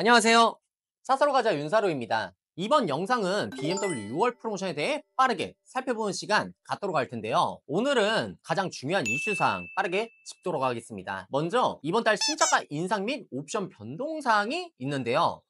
안녕하세요. 사서로 가자 윤사로입니다. 이번 영상은 BMW 6월 프로모션에 대해 빠르게 살펴보는 시간 갖도록 할 텐데요. 오늘은 가장 중요한 이슈사항 빠르게 짚도록 하겠습니다. 먼저 이번 달 신차가 인상 및 옵션 변동 사항이 있는데요.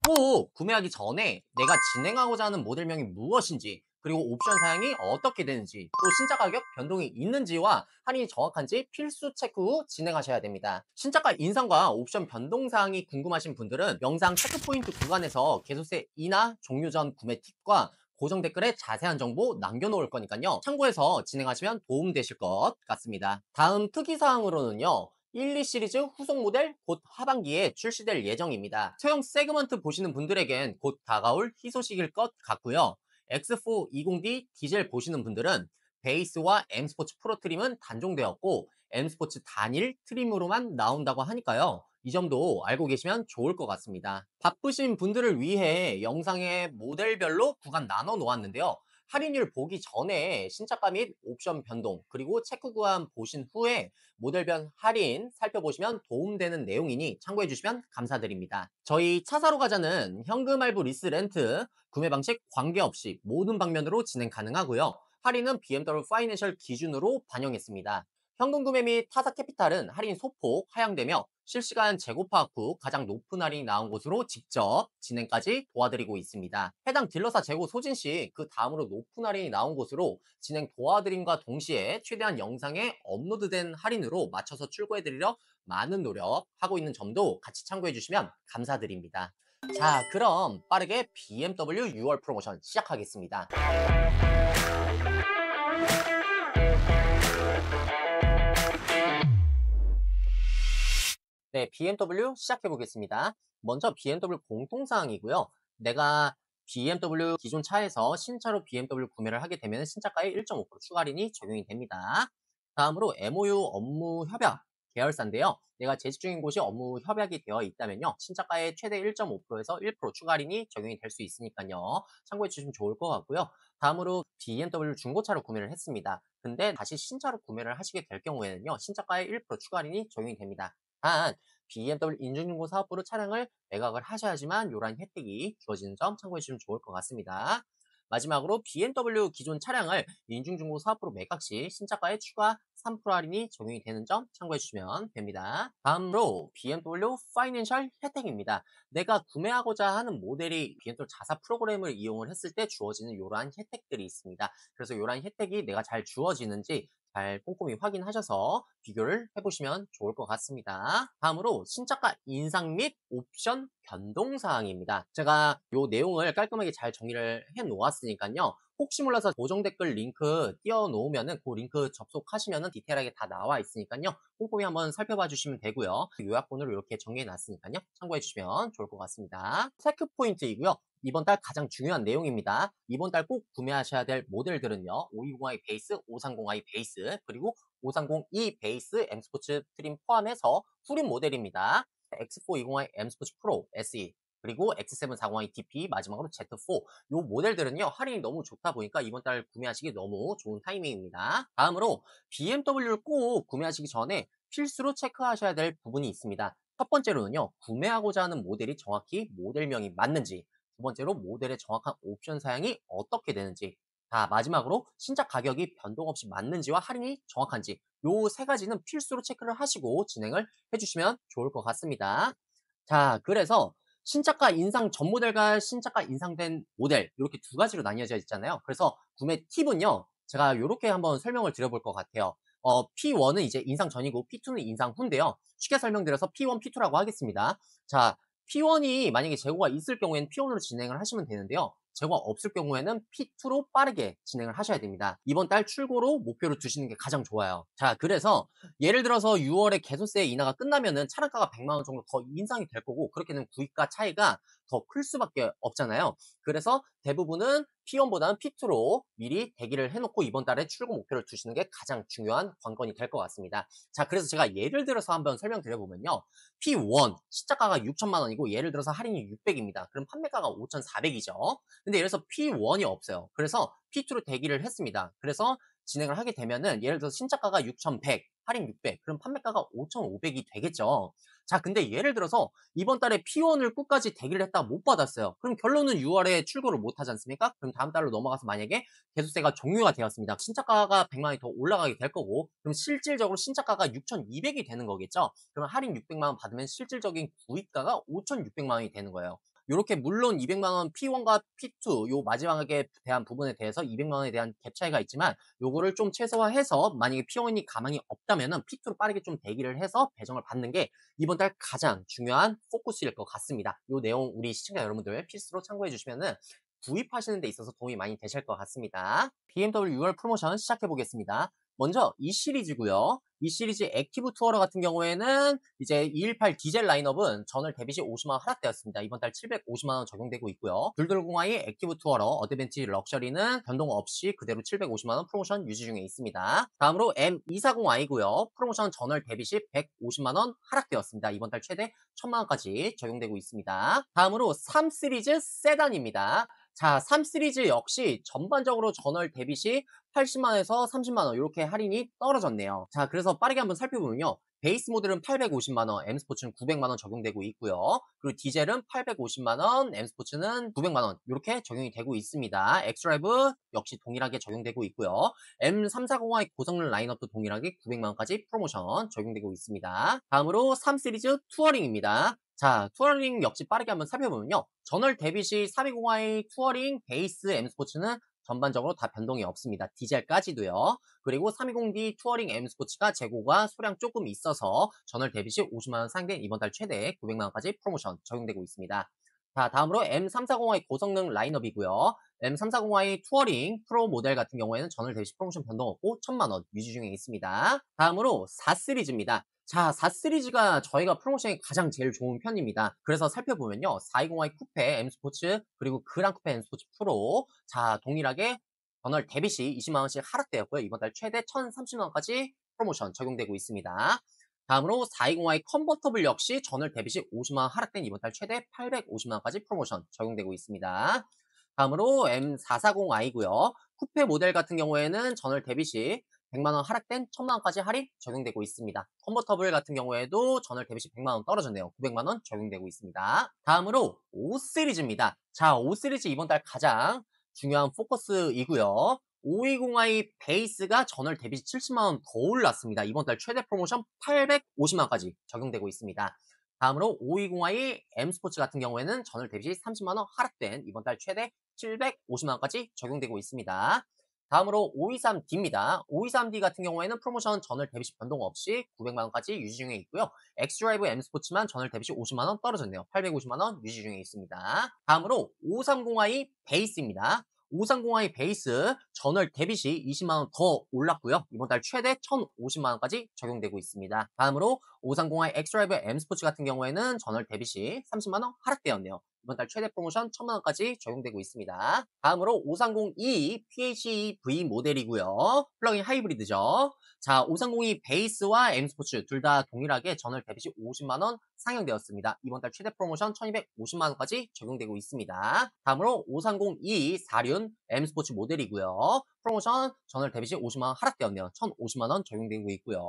꼭 구매하기 전에 내가 진행하고자 하는 모델명이 무엇인지, 그리고 옵션 사양이 어떻게 되는지, 또 신차 가격 변동이 있는지와 할인이 정확한지 필수 체크 후 진행하셔야 됩니다. 신차가 인상과 옵션 변동 사항이 궁금하신 분들은 영상 체크포인트 구간에서 개소세 인하 종료 전 구매 팁과 고정 댓글에 자세한 정보 남겨놓을 거니까요. 참고해서 진행하시면 도움되실 것 같습니다. 다음 특이사항으로는요. 1, 2 시리즈 후속 모델 곧 하반기에 출시될 예정입니다. 소형 세그먼트 보시는 분들에겐 곧 다가올 희소식일 것 같고요. X4 20D 디젤 보시는 분들은 베이스와 M 스포츠 프로 트림은 단종되었고 M 스포츠 단일 트림으로만 나온다고 하니까요. 이 점도 알고 계시면 좋을 것 같습니다. 바쁘신 분들을 위해 영상에 모델별로 구간 나눠 놓았는데요. 할인율 보기 전에 신차가 및 옵션 변동, 그리고 체크 구간 보신 후에 모델별 할인 살펴보시면 도움되는 내용이니 참고해 주시면 감사드립니다. 저희 차 사러 가자는 현금 할부 리스 렌트, 구매 방식 관계없이 모든 방면으로 진행 가능하고요. 할인은 BMW 파이낸셜 기준으로 반영했습니다. 현금 구매 및 타사 캐피탈은 할인 소폭 하향되며 실시간 재고 파악 후 가장 높은 할인이 나온 곳으로 직접 진행까지 도와드리고 있습니다. 해당 딜러사 재고 소진 시 그 다음으로 높은 할인이 나온 곳으로 진행 도와드림과 동시에 최대한 영상에 업로드된 할인으로 맞춰서 출고해드리려 많은 노력하고 있는 점도 같이 참고해 주시면 감사드립니다. 자, 그럼 빠르게 BMW 6월 프로모션 시작하겠습니다. 네, BMW 시작해 보겠습니다. 먼저 BMW 공통사항이고요. 내가 BMW 기존 차에서 신차로 BMW 구매를 하게 되면 신차가에 1.5% 추가 할인이 적용이 됩니다. 다음으로 MOU 업무 협약 계열사인데요. 내가 재직 중인 곳이 업무 협약이 되어 있다면요. 신차가에 최대 1.5%에서 1% 추가 할인이 적용이 될 수 있으니까요. 참고해 주시면 좋을 것 같고요. 다음으로 BMW 중고차로 구매를 했습니다. 근데 다시 신차로 구매를 하시게 될 경우에는요. 신차가에 1% 추가 할인이 적용이 됩니다. 단, BMW 인증중고 사업부로 차량을 매각을 하셔야지만 이러한 혜택이 주어지는 점 참고해 주시면 좋을 것 같습니다. 마지막으로 BMW 기존 차량을 인증중고 사업부로 매각 시 신차가에 추가 3% 할인이 적용이 되는 점 참고해 주시면 됩니다. 다음으로 BMW 파이낸셜 혜택입니다. 내가 구매하고자 하는 모델이 BMW 자사 프로그램을 이용을 했을 때 주어지는 이러한 혜택들이 있습니다. 그래서 이러한 혜택이 내가 잘 주어지는지 잘 꼼꼼히 확인하셔서 비교를 해보시면 좋을 것 같습니다. 다음으로 신차가 인상 및 옵션 변동 사항입니다. 제가 이 내용을 깔끔하게 잘 정리를 해 놓았으니까요. 혹시 몰라서 고정 댓글 링크 띄워 놓으면은 그 링크 접속하시면은 디테일하게 다 나와 있으니까요. 꼼꼼히 한번 살펴봐 주시면 되고요. 요약본으로 이렇게 정리해 놨으니까요. 참고해 주시면 좋을 것 같습니다. 체크 포인트이고요. 이번 달 가장 중요한 내용입니다. 이번 달 꼭 구매하셔야 될 모델들은요. 520i 베이스, 530i 베이스, 그리고 530e 베이스 M 스포츠 트림 포함해서 후륜 모델입니다. X420i M 스포츠 프로 SE, 그리고 X740i TP, 마지막으로 Z4. 요 모델들은요. 할인이 너무 좋다 보니까 이번 달 구매하시기 너무 좋은 타이밍입니다. 다음으로 BMW를 꼭 구매하시기 전에 필수로 체크하셔야 될 부분이 있습니다. 첫 번째로는요. 구매하고자 하는 모델이 정확히 모델명이 맞는지, 두 번째로 모델의 정확한 옵션 사양이 어떻게 되는지, 마지막으로 신작 가격이 변동 없이 맞는지와 할인이 정확한지 요 세 가지는 필수로 체크를 하시고 진행을 해주시면 좋을 것 같습니다. 자, 그래서 신차가 인상 전 모델과 신차가 인상된 모델 이렇게 두 가지로 나뉘어져 있잖아요. 그래서 구매 팁은요. 제가 이렇게 한번 설명을 드려볼 것 같아요. P1은 이제 인상 전이고 P2는 인상 후인데요. 쉽게 설명드려서 P1, P2라고 하겠습니다. 자, P1이 만약에 재고가 있을 경우에는 P1으로 진행을 하시면 되는데요. 재고가 없을 경우에는 P2로 빠르게 진행을 하셔야 됩니다. 이번 달 출고로 목표로 두시는 게 가장 좋아요. 자, 그래서 예를 들어서 6월에 개소세 인하가 끝나면은 차량가가 100만 원 정도 더 인상이 될 거고, 그렇게 되면 구입가 차이가 더 클 수밖에 없잖아요. 그래서 대부분은 P1보다는 P2로 미리 대기를 해놓고 이번 달에 출고 목표를 두시는 게 가장 중요한 관건이 될 것 같습니다. 자, 그래서 제가 예를 들어서 한번 설명드려보면요. P1 시작가가 6천만 원이고 예를 들어서 할인이 600입니다. 그럼 판매가가 5,400이죠. 근데 예를 들어서 P1이 없어요. 그래서 P2로 대기를 했습니다. 그래서 진행을 하게 되면은 예를 들어서 신차가가 6,100, 할인 600, 그럼 판매가가 5,500이 되겠죠. 자, 근데 예를 들어서 이번 달에 P1을 끝까지 대기를 했다가 못 받았어요. 그럼 결론은 6월에 출고를 못 하지 않습니까? 그럼 다음 달로 넘어가서 만약에 계속세가 종료가 되었습니다. 신차가가 100만 원이 더 올라가게 될 거고, 그럼 실질적으로 신차가가 6,200이 되는 거겠죠? 그럼 할인 600만 원 받으면 실질적인 구입가가 5,600만 원이 되는 거예요. 요렇게 물론 200만 원 P1과 P2 요 마지막에 대한 부분에 대해서 200만 원에 대한 갭 차이가 있지만 요거를 좀 최소화해서 만약에 P1이 가망이 없다면은 P2로 빠르게 좀 대기를 해서 배정을 받는 게 이번 달 가장 중요한 포커스일 것 같습니다. 요 내용 우리 시청자 여러분들 필수로 참고해 주시면은 구입하시는 데 있어서 도움이 많이 되실 것 같습니다. BMW 6월 프로모션 시작해 보겠습니다. 먼저 이 시리즈고요. 이 시리즈 액티브 투어러 같은 경우에는 이제 218 디젤 라인업은 전월 대비 시 50만 원 하락되었습니다. 이번 달 750만 원 적용되고 있고요. 둘둘공화의 액티브 투어러 어드벤치 럭셔리는 변동 없이 그대로 750만 원 프로모션 유지 중에 있습니다. 다음으로 M240i고요. 프로모션 전월 대비 시 150만 원 하락되었습니다. 이번 달 최대 1000만 원까지 적용되고 있습니다. 다음으로 3 시리즈 세단입니다. 자, 3 시리즈 역시 전반적으로 전월 대비 시 80만 원에서 30만 원 이렇게 할인이 떨어졌네요. 자, 그래서 빠르게 한번 살펴보면요. 베이스 모델은 850만 원, M 스포츠는 900만 원 적용되고 있고요. 그리고 디젤은 850만 원, M 스포츠는 900만 원 이렇게 적용이 되고 있습니다. 엑스드라이브 역시 동일하게 적용되고 있고요. M340i 고성능 라인업도 동일하게 900만 원까지 프로모션 적용되고 있습니다. 다음으로 3 시리즈 투어링입니다. 자, 투어링 역시 빠르게 한번 살펴보면요. 전월 대비 시 320i 투어링 베이스 M 스포츠는 전반적으로 다 변동이 없습니다. 디젤까지도요. 그리고 320D 투어링 M 스포츠가 재고가 소량 조금 있어서 전월 대비 시 50만 원 상된 이번 달 최대 900만 원까지 프로모션 적용되고 있습니다. 자, 다음으로 M340i 고성능 라인업이고요. M340i 투어링 프로 모델 같은 경우에는 전월 대비 시 프로모션 변동 없고 1000만 원 유지 중에 있습니다. 다음으로 4 시리즈입니다. 자, 4 시리즈가 저희가 프로모션이 가장 제일 좋은 편입니다. 그래서 살펴보면요. 420i 쿠페 M 스포츠 그리고 그랑 쿠페 M 스포츠 프로 자, 동일하게 전월 대비 시 20만 원씩 하락되었고요. 이번 달 최대 1,030만 원까지 프로모션 적용되고 있습니다. 다음으로 420i 컨버터블 역시 전월 대비 시 50만 원 하락된 이번 달 최대 850만 원까지 프로모션 적용되고 있습니다. 다음으로 M440i고요. 쿠페 모델 같은 경우에는 전월 대비 시 100만 원 하락된 1000만 원까지 할인 적용되고 있습니다. 컨버터블 같은 경우에도 전월 대비 시 100만 원 떨어졌네요. 900만 원 적용되고 있습니다. 다음으로 5 시리즈입니다. 자, 5 시리즈 이번 달 가장 중요한 포커스이고요. 520i 베이스가 전월 대비 시 70만 원 더 올랐습니다. 이번 달 최대 프로모션 850만 원까지 적용되고 있습니다. 다음으로 520i M 스포츠 같은 경우에는 전월 대비 시 30만 원 하락된 이번 달 최대 750만 원까지 적용되고 있습니다. 다음으로 523D입니다. 523D 같은 경우에는 프로모션 전월 대비 시 변동 없이 900만 원까지 유지 중에 있고요. 엑스드라이브 M 스포츠만 전월 대비 시 50만 원 떨어졌네요. 850만 원 유지 중에 있습니다. 다음으로 530i 베이스입니다. 530i 베이스 전월 대비 시 20만 원 더 올랐고요. 이번 달 최대 1,050만 원까지 적용되고 있습니다. 다음으로 530i 엑스드라이브 M 스포츠 같은 경우에는 전월 대비 시 30만 원 하락되었네요. 이번 달 최대 프로모션 1000만 원까지 적용되고 있습니다. 다음으로 530e PHEV 모델이고요. 플러그인 하이브리드죠. 자, 530e 베이스와 M 스포츠 둘 다 동일하게 전월 대비 시 50만 원 상향되었습니다. 이번 달 최대 프로모션 1250만 원까지 적용되고 있습니다. 다음으로 530e 사륜 M 스포츠 모델이고요. 프로모션 전월 대비 시 50만 원 하락되었네요. 1050만 원 적용되고 있고요.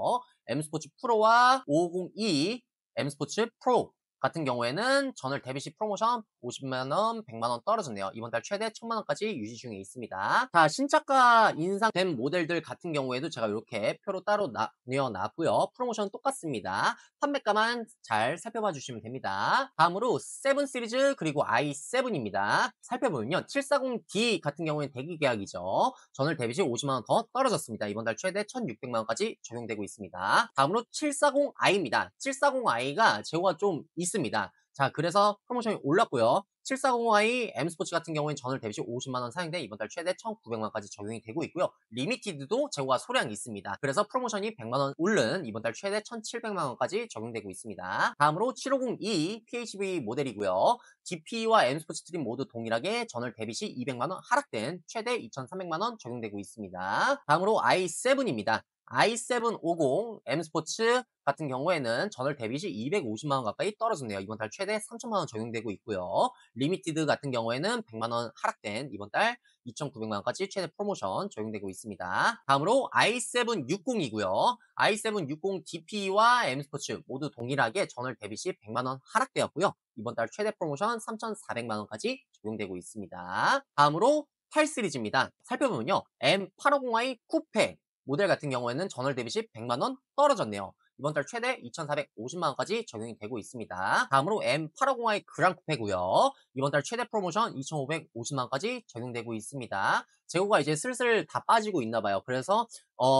M 스포츠 프로와 550e M 스포츠 프로 같은 경우에는 전월 대비 시 프로모션 50만 원, 100만 원 떨어졌네요. 이번 달 최대 1000만 원까지 유지 중에 있습니다. 자, 신차가 인상된 모델들 같은 경우에도 제가 이렇게 표로 따로 내어놨고요. 프로모션 똑같습니다. 판매가만 잘 살펴봐 주시면 됩니다. 다음으로 7 시리즈 그리고 i7입니다. 살펴보면요. 740D 같은 경우에는 대기 계약이죠. 전월 대비 시 50만 원 더 떨어졌습니다. 이번 달 최대 1600만 원까지 적용되고 있습니다. 다음으로 740i입니다. 740i가 제호가 좀 있습니다. 자, 그래서 프로모션이 올랐고요. 740i M 스포츠 같은 경우에는 전월 대비 시 50만 원 상인데 이번 달 최대 1,900만 원까지 적용이 되고 있고요. 리미티드도 재고가 소량이 있습니다. 그래서 프로모션이 100만 원 오른 이번 달 최대 1,700만 원까지 적용되고 있습니다. 다음으로 750e PHEV 모델이고요. GP와 M 스포츠 트림 모두 동일하게 전월 대비 시 200만 원 하락된 최대 2,300만 원 적용되고 있습니다. 다음으로 i7입니다. i750 M 스포츠 같은 경우에는 전월 대비 시 250만 원 가까이 떨어졌네요. 이번 달 최대 3천만 원 적용되고 있고요. 리미티드 같은 경우에는 100만 원 하락된 이번 달 2,900만 원까지 최대 프로모션 적용되고 있습니다. 다음으로 i760이고요. i760 DP와 M 스포츠 모두 동일하게 전월 대비 시 100만 원 하락되었고요. 이번 달 최대 프로모션 3,400만 원까지 적용되고 있습니다. 다음으로 8 시리즈입니다. 살펴보면요. M850i 쿠페 모델 같은 경우에는 전월 대비 시 100만 원 떨어졌네요. 이번 달 최대 2,450만 원까지 적용이 되고 있습니다. 다음으로 M850i 그랑 쿠페고요. 이번 달 최대 프로모션 2,550만 원까지 적용되고 있습니다. 재고가 이제 슬슬 다 빠지고 있나 봐요. 그래서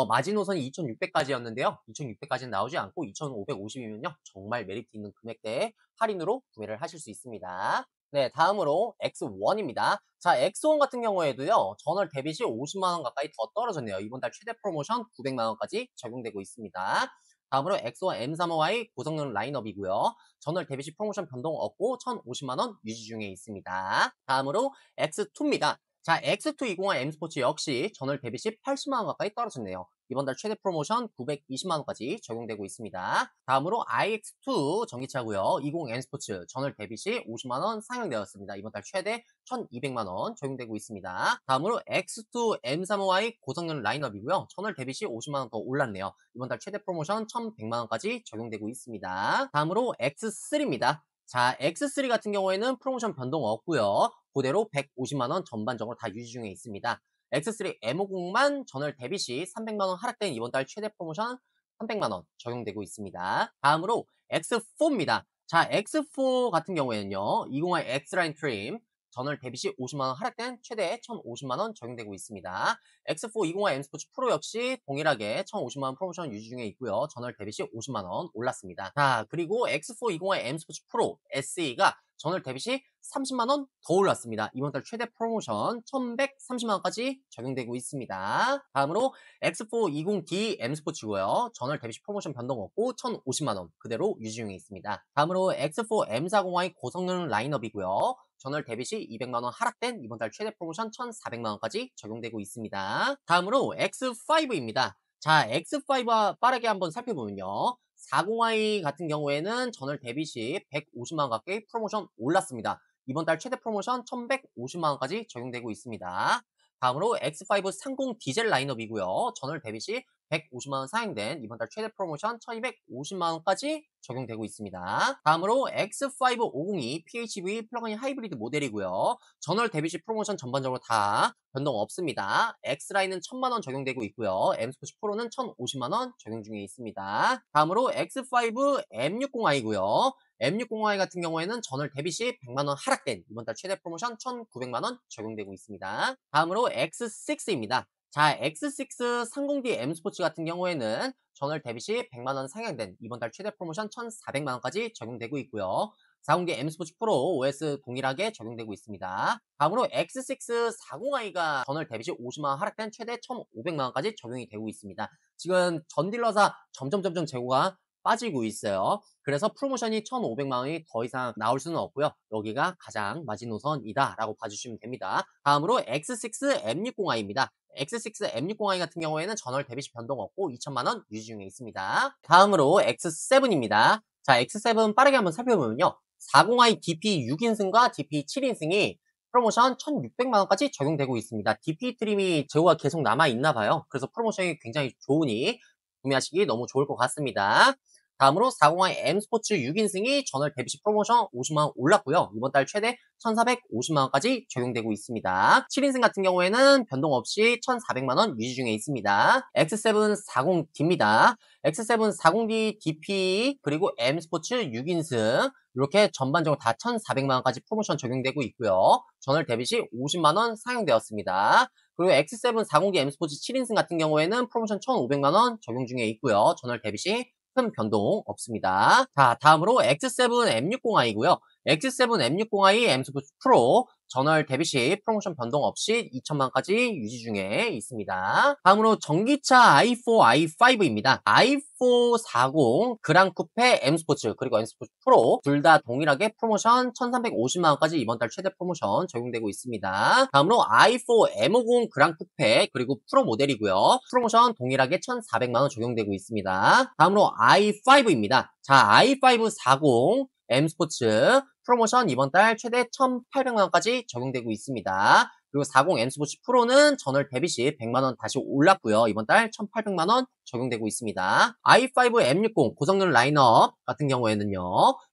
마지노선이 2,600까지였는데요. 2,600까지는 나오지 않고 2,550이면요. 정말 메리트 있는 금액대에 할인으로 구매를 하실 수 있습니다. 네, 다음으로 X1입니다. 자, X1 같은 경우에도요, 전월 대비 시 50만 원 가까이 더 떨어졌네요. 이번 달 최대 프로모션 900만 원까지 적용되고 있습니다. 다음으로 X1 M35i 고성능 라인업이고요. 전월 대비 시 프로모션 변동 없고 1,050만 원 유지 중에 있습니다. 다음으로 X2입니다. 자, X2 20i M 스포츠 역시 전월 대비 시 80만 원 가까이 떨어졌네요. 이번 달 최대 프로모션 920만 원까지 적용되고 있습니다. 다음으로 iX2 전기차고요. 20 M 스포츠 전월 대비 시 50만 원 상향되었습니다. 이번 달 최대 1,200만 원 적용되고 있습니다. 다음으로 X2 M35i 고성능 라인업이고요. 전월 대비 시 50만 원 더 올랐네요. 이번 달 최대 프로모션 1,100만 원까지 적용되고 있습니다. 다음으로 X3입니다. 자, X3 같은 경우에는 프로모션 변동 없고요. 그대로 150만 원 전반적으로 다 유지 중에 있습니다. X3 M50만 전월 대비 시 300만 원 하락된 이번 달 최대 프로모션 300만 원 적용되고 있습니다. 다음으로 X4입니다. 자, X4 같은 경우에는요. 20i X라인 트림 전월 대비 시 50만 원 하락된 최대 1,050만 원 적용되고 있습니다. X4 20i M 스포츠 프로 역시 동일하게 1,050만 원 프로모션 유지 중에 있고요. 전월 대비 시 50만 원 올랐습니다. 자, 그리고 X4 20i M 스포츠 프로 SE가 전월 대비 시 30만 원 더 올랐습니다. 이번 달 최대 프로모션 1,130만 원까지 적용되고 있습니다. 다음으로 X4 20D M 스포츠고요. 전월 대비 시 프로모션 변동 없고 1,050만 원 그대로 유지 중에 있습니다. 다음으로 X4 M40i 고성능 라인업이고요. 전월 대비 시 200만 원 하락된 이번 달 최대 프로모션 1,400만 원까지 적용되고 있습니다. 다음으로 X5입니다. 자, X5와 빠르게 한번 살펴보면요. 40i 같은 경우에는 전월 대비 시 150만 원 가까이 프로모션 올랐습니다. 이번 달 최대 프로모션 1,150만 원까지 적용되고 있습니다. 다음으로 X5 30 디젤 라인업이고요. 전월 대비 시 150만 원 상향된 이번 달 최대 프로모션 1,250만 원까지 적용되고 있습니다. 다음으로 X5 502 PHEV 플러그인 하이브리드 모델이고요. 전월 대비 시 프로모션 전반적으로 다 변동 없습니다. X라인은 1,000만 원 적용되고 있고요. M스포츠 프로는 1,050만 원 적용 중에 있습니다. 다음으로 X5 M60i고요. M60i 같은 경우에는 전월 대비 시 100만 원 하락된 이번 달 최대 프로모션 1,900만 원 적용되고 있습니다. 다음으로 X6입니다. 자, X6 30D M 스포츠 같은 경우에는 전월 대비 시 100만 원 상향된 이번 달 최대 프로모션 1,400만 원까지 적용되고 있고요. 40D M 스포츠 프로 OS 동일하게 적용되고 있습니다. 다음으로 X6 40i가 전월 대비 시 50만 원 하락된 최대 1,500만 원까지 적용이 되고 있습니다. 지금 전 딜러사 점점 재고가 빠지고 있어요. 그래서 프로모션이 1,500만 원이 더 이상 나올 수는 없고요. 여기가 가장 마지노선이다 라고 봐주시면 됩니다. 다음으로 X6 M60i입니다. X6 M60i 같은 경우에는 전월 대비 시 변동 없고 2,000만 원 유지 중에 있습니다. 다음으로 X7입니다. 자, X7 빠르게 한번 살펴보면요. 40i DP 6인승과 DP 7인승이 프로모션 1,600만 원까지 적용되고 있습니다. DP 트림이 재고가 계속 남아있나 봐요. 그래서 프로모션이 굉장히 좋으니 구매하시기 너무 좋을 것 같습니다. 다음으로 40i M 스포츠 6인승이 전월 대비 시 프로모션 50만 원 올랐고요. 이번 달 최대 1,450만 원까지 적용되고 있습니다. 7인승 같은 경우에는 변동 없이 1,400만 원 유지 중에 있습니다. X7 40D입니다. X7 40D DP 그리고 M 스포츠 6인승 이렇게 전반적으로 다 1,400만 원까지 프로모션 적용되고 있고요. 전월 대비 시 50만 원 상향되었습니다. 그리고 X7 40D M 스포츠 7인승 같은 경우에는 프로모션 1,500만 원 적용 중에 있고요. 전월 대비 시 큰 변동 없습니다. 자, 다음으로 X7 M60i고요. X7 M60i M 스포츠 프로 전월 대비 시 프로모션 변동 없이 2천만까지 유지 중에 있습니다. 다음으로 전기차 i4, i5입니다. i4 40 그랑 쿠페 M 스포츠 그리고 M 스포츠 프로 둘 다 동일하게 프로모션 1,350만원까지 이번 달 최대 프로모션 적용되고 있습니다. 다음으로 i4 M50 그랑 쿠페 그리고 프로 모델이고요. 프로모션 동일하게 1,400만원 적용되고 있습니다. 다음으로 i5입니다. 자, i5 40 M 스포츠 프로모션 이번 달 최대 1,800만원까지 적용되고 있습니다. 그리고 40 M 스포츠 프로는 전월 대비 시 100만원 다시 올랐고요. 이번 달 1,800만원 적용되고 있습니다. i5 M60 고성능 라인업 같은 경우에는요.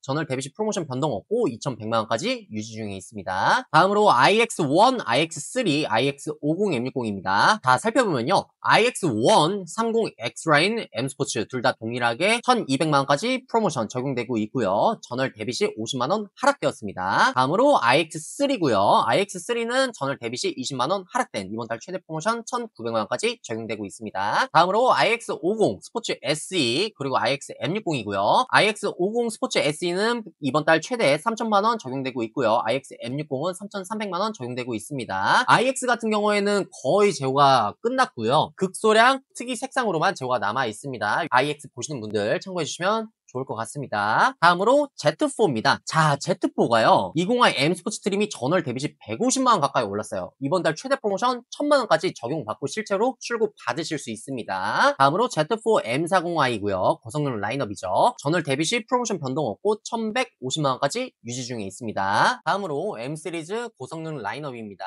전월 대비 시 프로모션 변동 없고 2,100만원까지 유지 중에 있습니다. 다음으로 iX1, iX3, iX50 M60입니다. 다 살펴보면요. iX1 30 X라인 M 스포츠 둘 다 동일하게 1,200만원까지 프로모션 적용되고 있고요. 전월 대비 시 50만원 하락되었습니다. 다음으로 iX3고요. iX3는 전월 대비 시 20만원 하락된 이번 달 최대 프로모션 1,900만원까지 적용되고 있습니다. 다음으로 iX50 스포츠 SE 그리고 iX M60이고요. iX50 스포츠 SE는 이번 달 최대 3,000만원 적용되고 있고요. iX M60은 3,300만원 적용되고 있습니다. iX 같은 경우에는 거의 제고가 끝났고요. 극소량 특이 색상으로만 제고가 남아 있습니다. iX 보시는 분들 참고해 주시면 좋을 것 같습니다. 다음으로 Z4입니다. 자, Z4가요. 20i M 스포츠 트림이 전월 대비 시 150만원 가까이 올랐어요. 이번 달 최대 프로모션 1,000만원까지 적용받고 실제로 출고 받으실 수 있습니다. 다음으로 Z4 M40i고요. 고성능 라인업이죠. 전월 대비 시 프로모션 변동 없고 1,150만원까지 유지 중에 있습니다. 다음으로 M 시리즈 고성능 라인업입니다.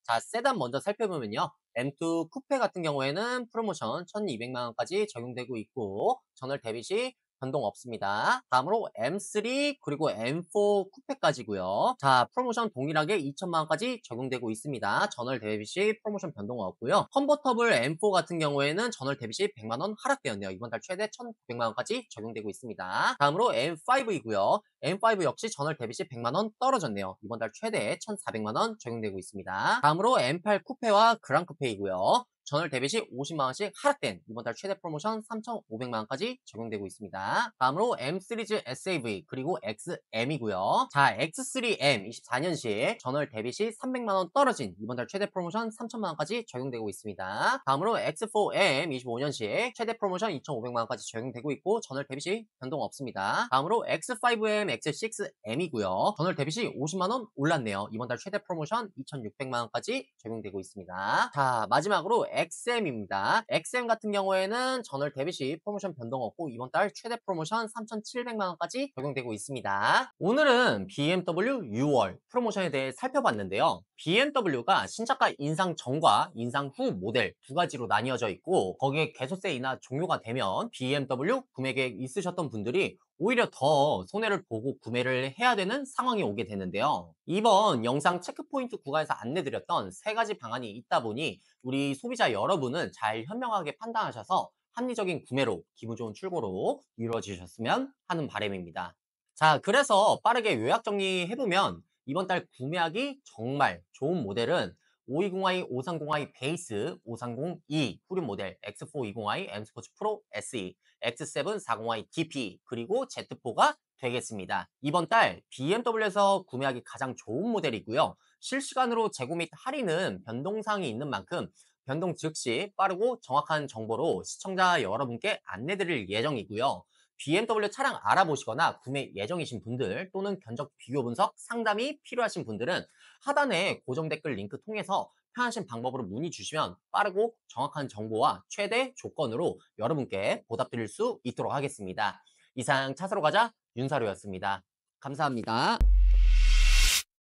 자, 세단 먼저 살펴보면요. M2 쿠페 같은 경우에는 프로모션 1,200만원까지 적용되고 있고 전월 대비 시 변동 없습니다. 다음으로 M3 그리고 M4 쿠페까지고요. 자, 프로모션 동일하게 2천만원까지 적용되고 있습니다. 전월 대비 시 프로모션 변동 없고요. 컨버터블 M4 같은 경우에는 전월 대비 시 100만원 하락되었네요. 이번 달 최대 1,900만원까지 적용되고 있습니다. 다음으로 M5이고요. M5 역시 전월 대비 시 100만원 떨어졌네요. 이번 달 최대 1,400만원 적용되고 있습니다. 다음으로 M8 쿠페와 그랑 쿠페이고요. 전월 대비 시 50만원씩 하락된 이번 달 최대 프로모션 3,500만원까지 적용되고 있습니다. 다음으로 M 시리즈 SAV 그리고 XM이고요. 자, X3M 24년식 전월 대비 시 300만원 떨어진 이번 달 최대 프로모션 3,000만원까지 적용되고 있습니다. 다음으로 X4M 25년식 최대 프로모션 2,500만원까지 적용되고 있고 전월 대비 시 변동 없습니다. 다음으로 X5M X6M이고요. 전월 대비 시 50만원 올랐네요. 이번 달 최대 프로모션 2,600만원까지 적용되고 있습니다. 자, 마지막으로 XM입니다. XM 같은 경우에는 전월 대비 시 프로모션 변동 없고 이번 달 최대 프로모션 3,700만원까지 적용되고 있습니다. 오늘은 BMW 6월 프로모션에 대해 살펴봤는데요. BMW가 신차가 인상 전과 인상 후 모델 두 가지로 나뉘어져 있고 거기에 개소세 인하 종료가 되면 BMW 구매 계획 있으셨던 분들이 오히려 더 손해를 보고 구매를 해야 되는 상황이 오게 되는데요. 이번 영상 체크포인트 구간에서 안내드렸던 세 가지 방안이 있다 보니 우리 소비자 여러분은 잘 현명하게 판단하셔서 합리적인 구매로 기분 좋은 출고로 이루어지셨으면 하는 바람입니다. 자, 그래서 빠르게 요약 정리해보면 이번 달 구매하기 정말 좋은 모델은 520i, 530i 베이스, 530e 후륜 모델, X420i M 스포츠 프로 SE, X7 40i DP, 그리고 Z4가 되겠습니다. 이번 달 BMW에서 구매하기 가장 좋은 모델이고요. 실시간으로 재고 및 할인은 변동사항이 있는 만큼 변동 즉시 빠르고 정확한 정보로 시청자 여러분께 안내드릴 예정이고요. BMW 차량 알아보시거나 구매 예정이신 분들 또는 견적 비교 분석 상담이 필요하신 분들은 하단에 고정 댓글 링크 통해서 편하신 방법으로 문의 주시면 빠르고 정확한 정보와 최대 조건으로 여러분께 보답드릴 수 있도록 하겠습니다. 이상 차 사러 가자 윤사료였습니다. 감사합니다.